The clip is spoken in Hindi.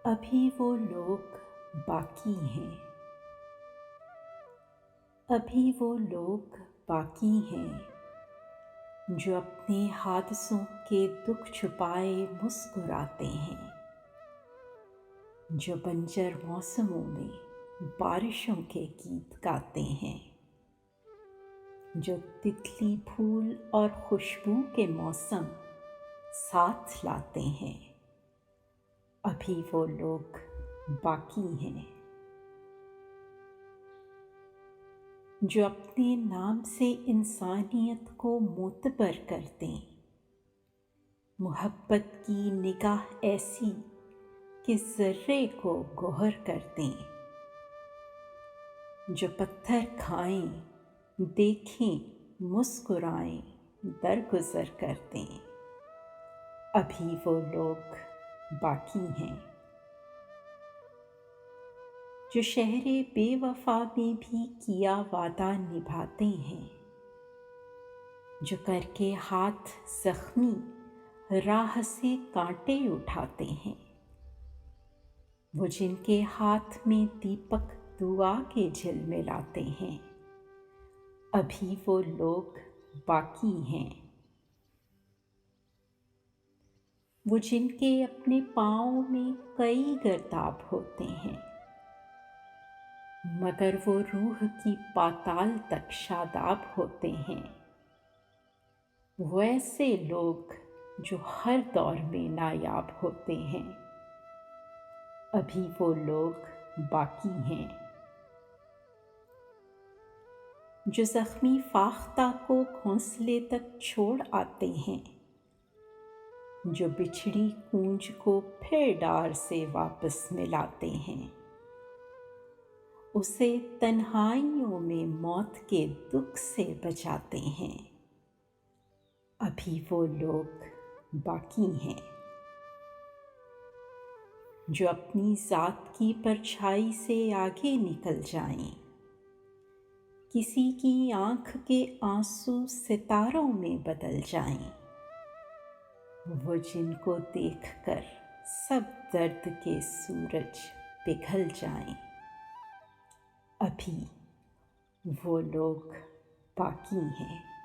अभी वो लोग बाकी हैं, अभी वो लोग बाकी हैं जो अपने हादसों के दुख छुपाए मुस्कुराते हैं, जो बंजर मौसमों में बारिशों के गीत गाते हैं, जो तितली फूल और खुशबू के मौसम साथ लाते हैं। अभी वो लोग बाकी हैं जो अपने नाम से इंसानियत को मोतबर कर दें, मोहब्बत की निगाह ऐसी कि ज़र्रे को गोहर कर दें, जो पत्थर खाएं, देखें, मुस्कुराएं, दरगुजर कर दें। अभी वो लोग बाकी हैं जो शहरे बेवफा में भी किया वादा निभाते हैं, जो करके हाथ जख्मी राह से कांटे उठाते हैं, वो जिनके हाथ में दीपक दुआ के झिलमिलाते हैं। अभी वो लोग बाकी हैं वो जिनके अपने पाँव में कई गर्दाब होते हैं, मगर वो रूह की पाताल तक शादाब होते हैं। वो ऐसे लोग जो हर दौर में नायाब होते हैं। अभी वो लोग बाकी हैं जो जख्मी फाख्ता को घोंसले तक छोड़ आते हैं, जो बिछड़ी कूंज को फिर डार से वापस मिलाते हैं, उसे तन्हाइयों में मौत के दुख से बचाते हैं। अभी वो लोग बाकी हैं जो अपनी जात की परछाई से आगे निकल जाएं, किसी की आंख के आंसू सितारों में बदल जाएं, वो जिनको देखकर सब दर्द के सूरज पिघल जाएं। अभी वो लोग बाकी हैं।